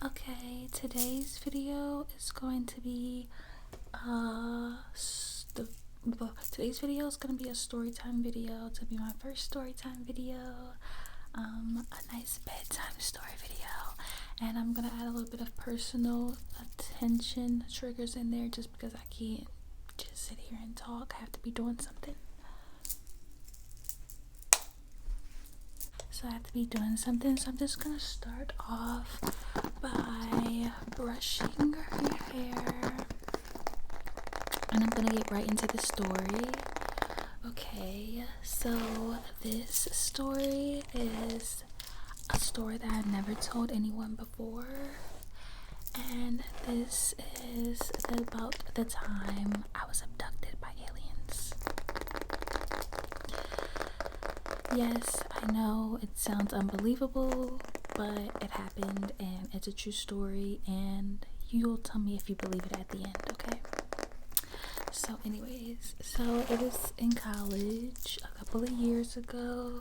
Okay, today's video is going to be today's video is going to be a story time video. To be my first story time video, a nice bedtime story video, and I'm gonna add a little bit of personal attention triggers in there just because I can't just sit here and talk. I have to be doing something. So I'm just gonna start off by brushing your hair, and I'm gonna get right into the story. Okay, so this story is a story that I've never told anyone before, and this is about the time I was abducted by aliens. Yes, I know it sounds unbelievable, but it happened and it's a true story, and you'll tell me if you believe it at the end, okay? So anyways, so it was in college a couple of years ago,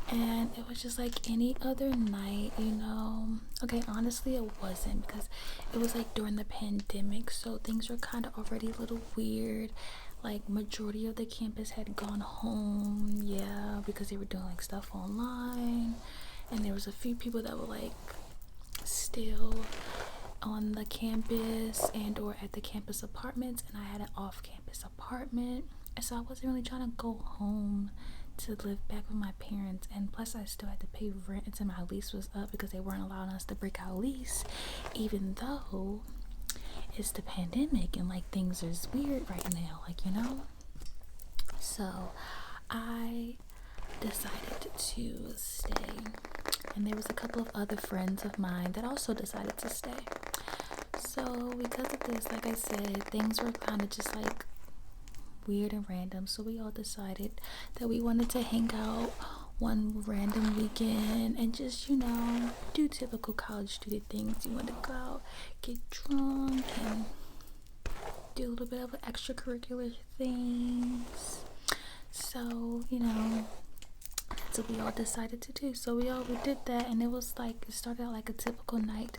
and it was just like any other night, you know. Okay, honestly it wasn't, because it was like during the pandemic, so things were kind of already a little weird. Like majority of the campus had gone home, yeah, because they were doing like stuff online, and there was a few people that were like still on the campus and or at the campus apartments, and I had an off-campus apartment, and so I wasn't really trying to go home to live back with my parents, and plus I still had to pay rent until my lease was up because they weren't allowing us to break our lease, even though it's the pandemic and like things are weird right now, like, you know. So I decided to stay, and there was a couple of other friends of mine that also decided to stay. So because of this, like I said, things were kind of just like weird and random, so we all decided that we wanted to hang out one random weekend and just, you know, do typical college student things. You want to go out, get drunk, and do a little bit of extracurricular things. So, you know, that's what we all decided to do. So we did that, and it was like, it started out like a typical night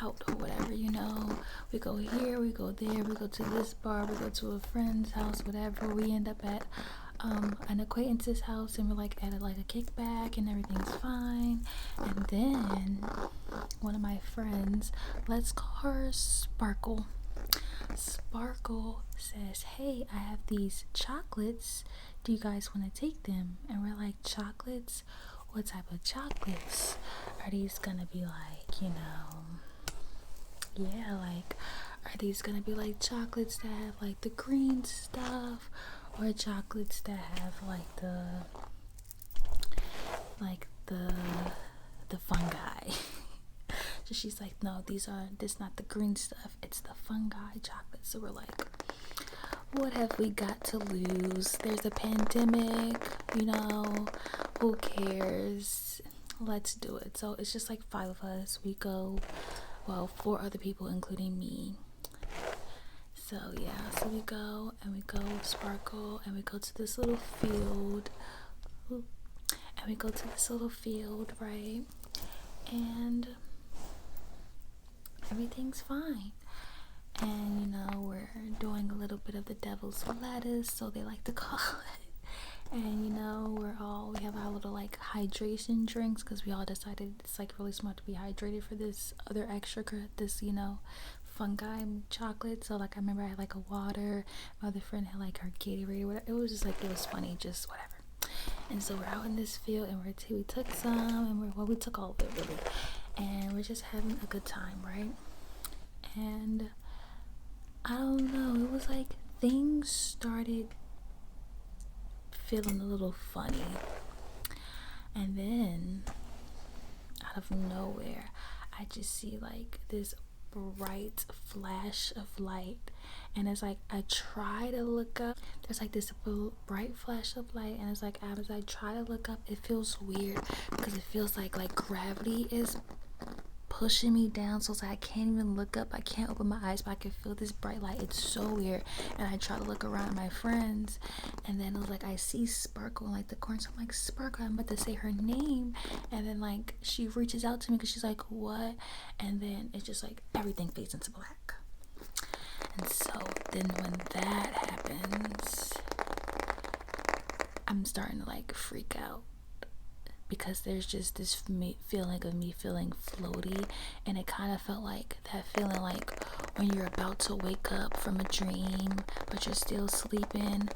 out or whatever, you know. We go here, we go there, we go to this bar, we go to a friend's house, whatever. We end up at an acquaintance's house, and we're like at a kickback, and everything's fine. And then one of my friends, let's call her Sparkle says, hey, I have these chocolates, do you guys want to take them? And we're like, chocolates? What type of chocolates? Are these gonna be like, you know, yeah, like, are these gonna be like chocolates that have like the green stuff, or chocolates that have like the fungi? So she's like, no, this not the green stuff, it's the fungi chocolate. So we're like, what have we got to lose? There's a pandemic, you know, who cares? Let's do it. So it's just like 5 of us. We go, well, 4 other people including me. So yeah, so we go with Sparkle, and we go to this little field. Right? And everything's fine. And, you know, we're doing a little bit of the devil's lettuce, so they like to call it. And, you know, we have our little like hydration drinks, because we all decided it's like really smart to be hydrated for this other this, you know, fungi chocolate. So like I remember I had like a water, my other friend had like her Gatorade or whatever. It was just like, it was funny, just whatever. And so we're out in this field, and we took some, and we took all of it really, and we're just having a good time, right? And I don't know, it was like things started feeling a little funny, and then out of nowhere I just see like this bright flash of light, and it's like I try to look up, there's like this bright flash of light, and it's like as I try to look up, it feels weird because it feels like gravity is pushing me down, so it's like I can't even look up, I can't open my eyes, but I can feel this bright light. It's so weird. And I try to look around at my friends, and then it was like I see Sparkle in like the corner, so I'm like, Sparkle, I'm about to say her name, and then like she reaches out to me because she's like, what? And then it's just like everything fades into black. And so then when that happens, I'm starting to like freak out, because there's just this feeling of me feeling floaty, and it kind of felt like that feeling like when you're about to wake up from a dream but you're still sleeping,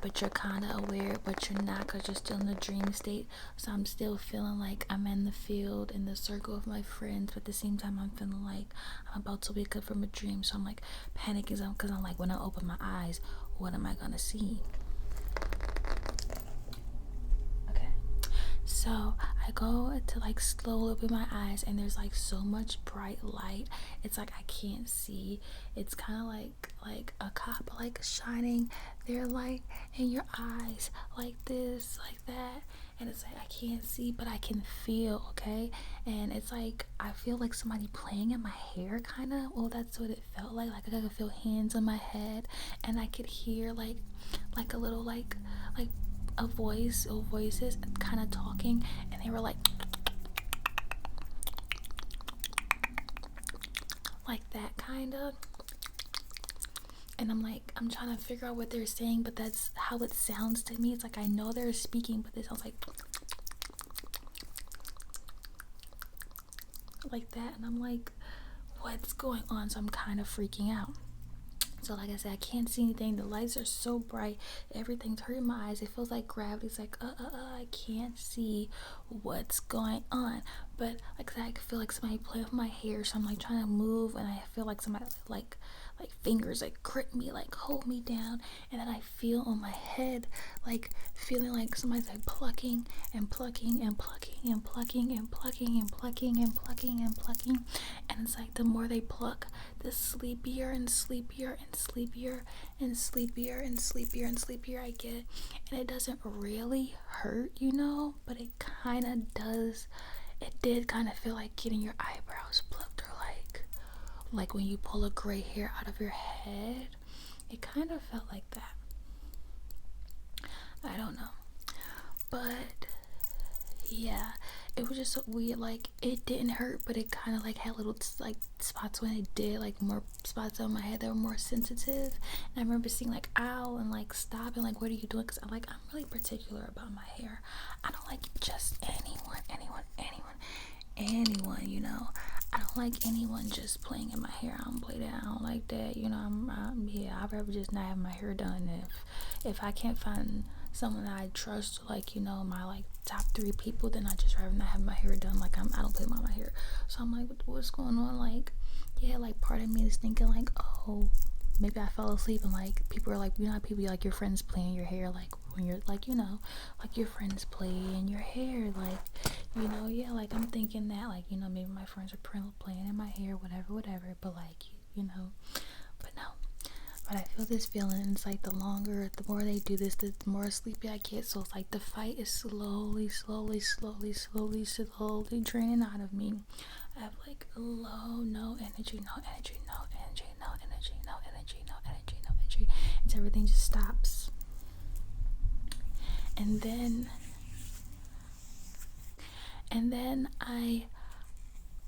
but you're kind of aware but you're not, because you're still in the dream state. So I'm still feeling like I'm in the field in the circle of my friends, but at the same time I'm feeling like I'm about to wake up from a dream. So I'm like panicking, because I'm like, when I open my eyes, what am I gonna see? So I go to like slowly open my eyes, and there's like so much bright light. It's like I can't see. It's kind of like a cop like shining their light in your eyes, like this, like that. And it's like I can't see, but I can feel, okay? And it's like I feel like somebody playing in my hair, kind of. Well, that's what it felt like. Like I could feel hands on my head, and I could hear like a little like a voice or voices kind of talking, and they were like that kind of. And I'm trying to figure out what they're saying, but that's how it sounds to me. It's like I know they're speaking, but it sounds like that, and I'm like, what's going on? So I'm kind of freaking out. So like I said, I can't see anything. The lights are so bright. Everything's hurting my eyes. It feels like gravity's like, I can't see what's going on. But like I said, I feel like somebody playing with my hair. So I'm like trying to move, and I feel like somebody like fingers like grip me, like hold me down. And then I feel on my head, like feeling like somebody's like plucking and plucking and plucking and plucking and plucking and plucking and plucking and plucking. And it's like the more they pluck, the sleepier and sleepier and sleepier and sleepier and sleepier and sleepier I get. And it doesn't really hurt, but it kind of does. It did kind of feel like getting your eyebrows plucked, or like when you pull a gray hair out of your head. It kind of felt like that. I don't know, but yeah, it was just so weird. Like it didn't hurt, but it kind of like had little like spots when it did, like more spots on my head that were more sensitive. And I remember seeing like ow and like stop and like, what are you doing? Because I'm really particular about my hair. I don't like just anyone. I don't like anyone just playing in my hair. I don't play that. I don't like that. I'd rather just not have my hair done. If I can't find someone that I trust, my like top 3 people, then I just rather not have my hair done. Like I don't play with my hair. So I'm like, what's going on? Like, yeah, like part of me is thinking like, oh, maybe I fell asleep, and like people are like, people like your friends playing your hair, like when you're like, like your friends play in your hair, like, yeah, like I'm thinking that, like, maybe my friends are playing in my hair, whatever, but like, but no. But I feel this feeling, and it's like the more they do this, the more sleepy I get. So it's like the fight is slowly draining out of me. I have like no energy, and everything just stops. And then I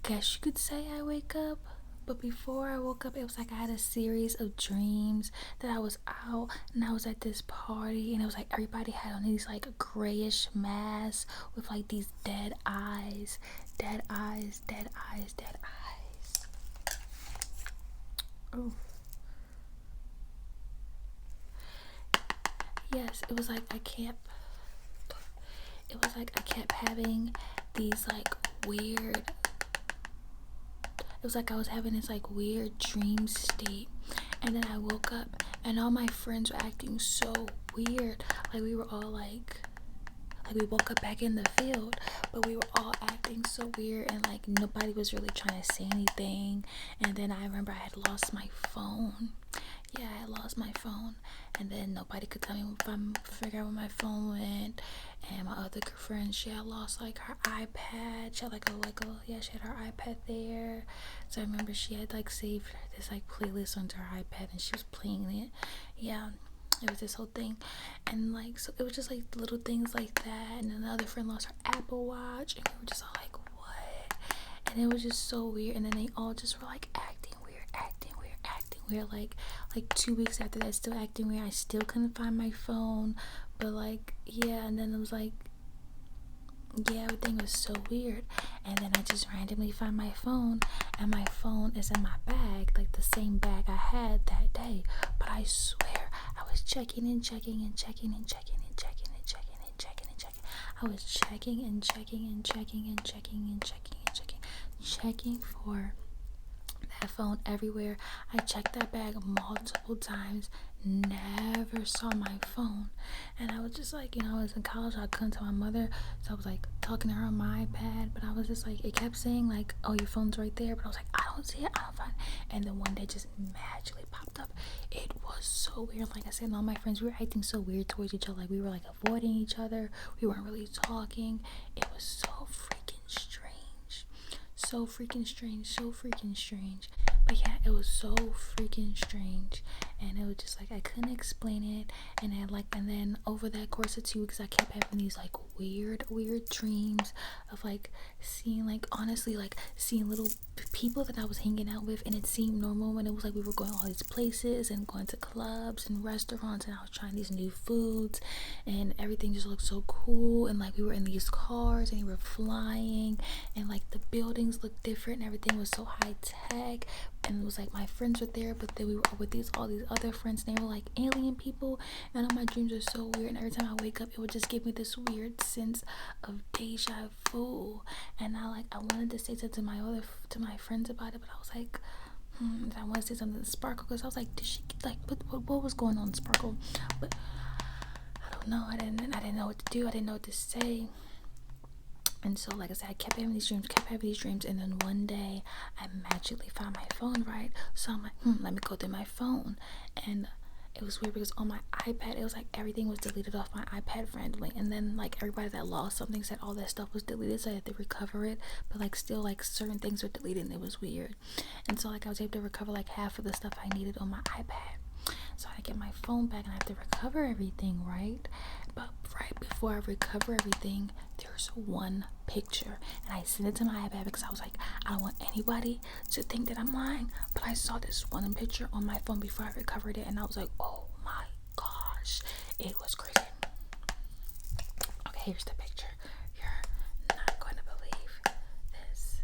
guess you could say I wake up. But before I woke up, it was like I had a series of dreams that I was out and I was at this party, and it was like everybody had on these like grayish masks with like these dead eyes. Oh. Yes, it was like I kept having these like weird, it was like I was having this like weird dream state. And then I woke up and all my friends were acting so weird. Like we were all like we woke up back in the field, but we were all acting so weird, and like nobody was really trying to say anything. And then I remember I had lost my phone. yeah, I lost my phone, and then nobody could tell me if I'm figure out where my phone went. And my other girlfriend, she had lost like her iPad. She had she had her iPad there. So I remember she had like saved this like playlist onto her iPad, and she was playing it. Yeah, it was this whole thing. And like, so it was just like little things like that. And then another friend lost her Apple Watch, and we were just all like, what? And it was just so weird. And then they all just were like acting weird, like 2 weeks after that, still acting weird. I still couldn't find my phone, but like, yeah. And then it was like, yeah, everything was so weird. And then I just randomly find my phone, and my phone is in my bag, like the same bag I had that day. But I swear I was checking and checking and checking and checking and checking and checking and checking and checking. I was checking and checking and checking and checking and checking and checking for that phone everywhere. I checked that bag multiple times, never saw my phone. And I was just like, I was in college, I couldn't tell my mother, so I was like talking to her on my iPad, but I was just like, it kept saying like, oh, your phone's right there, but I was like, I don't see it, I don't find it. And then one day just magically popped up. It was so weird. Like I said, and all my friends, we were acting so weird towards each other. Like we were like avoiding each other, we weren't really talking. It was so freaking strange. So freaking strange. But yeah, it was so freaking strange. And it was just like, I couldn't explain it. And then over that course of 2 weeks, I kept having these like weird dreams of like seeing, like, honestly, like seeing little people that I was hanging out with, and it seemed normal when it was like we were going all these places and going to clubs and restaurants, and I was trying these new foods, and everything just looked so cool. And like we were in these cars and we were flying, and like the buildings looked different and everything was so high tech. And it was like my friends were there, but then we were with all these other friends, and they were like alien people. And all my dreams are so weird, and every time I wake up, it would just give me this weird sense of deja vu. And I wanted to say something to my friends about it, but I was like, I want to say something to Sparkle, because I was like, did she like what was going on, Sparkle? But I don't know. I didn't know what to do. I didn't know what to say. And so, like I said, I kept having these dreams, and then one day I magically found my phone, right? So I'm like, let me go through my phone. And it was weird because on my iPad, it was like everything was deleted off my iPad randomly. And then like everybody that lost something said all that stuff was deleted, so I had to recover it. But like still, like certain things were deleted, and it was weird. And so like I was able to recover like half of the stuff I needed on my iPad. So I get my phone back and I have to recover everything, right? But right before I recover everything, there's one picture, and I sent it to my iPad because I was like, I don't want anybody to think that I'm lying. But I saw this one picture on my phone before I recovered it, and I was like, oh my gosh, it was crazy. Okay, here's the picture. You're not going to believe this.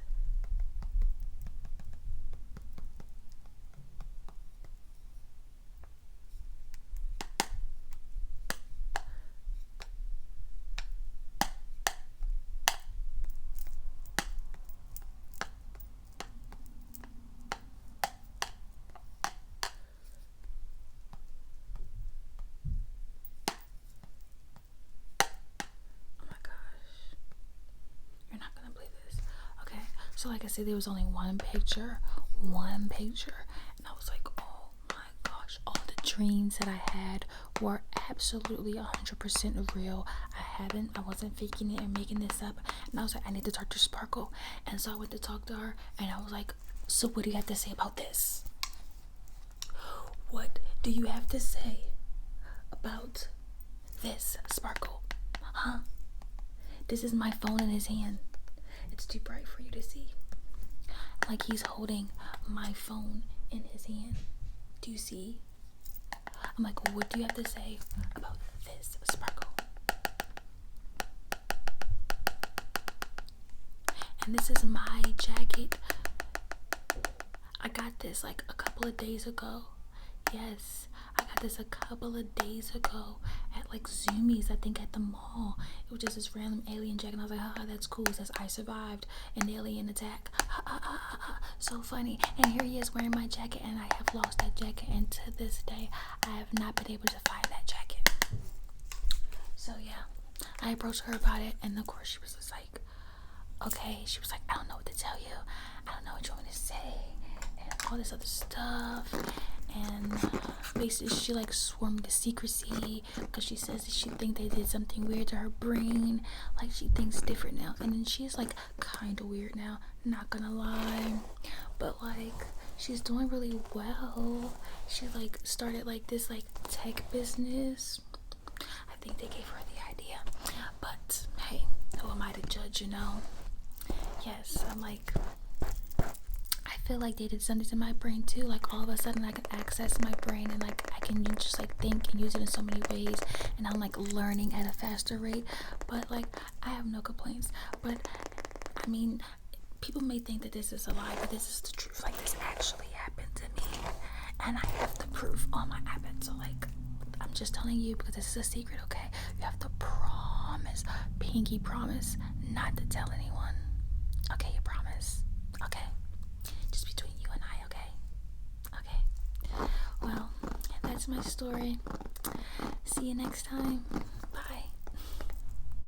So like I said, there was only one picture, and I was like, oh my gosh, all the dreams that I had were absolutely 100% real. I wasn't faking it and making this up. And I was like, I need to talk to Sparkle. And so I went to talk to her, and I was like, so what do you have to say about this? What do you have to say about this, Sparkle? Huh? This is my phone in his hand. It's too bright for you to see. Like he's holding my phone in his hand. Do you see? I'm like, what do you have to say about this, Sparkle? And this is my jacket. I got this like a couple of days ago. Yes, I got this a couple of days ago at like Zoomies, I think at the mall. It was just this random alien jacket, and I was like, haha, that's cool. It says I survived an alien attack. Ha ha ha ha ha. So funny. And here he is wearing my jacket, and I have lost that jacket, and to this day I have not been able to find that jacket. So yeah, I approached her about it, and of course she was just like, okay. She was like, I don't know what to tell you. I don't know what you want me to say, and all this other stuff. and basically she like swore me to secrecy because she says that she think they did something weird to her brain, like she thinks different now, and then she's like kind of weird now, not gonna lie, but like she's doing really well. She like started like this like tech business. I think they gave her the idea, but hey, who am I to judge, you know? Yes, I'm like, I feel like they did something to my brain too. Like all of a sudden I can access my brain and like I can just like think and use it in so many ways, and I'm like learning at a faster rate. But like I have no complaints. But I mean, people may think that this is a lie, but this is the truth. Like this actually happened to me, and I have the proof on my iPad. So like I'm just telling you because this is a secret, okay? You have to promise, pinky promise, not to tell anyone. Okay, you promise. Okay. Just between you and I, okay? Okay. Well, that's my story. See you next time.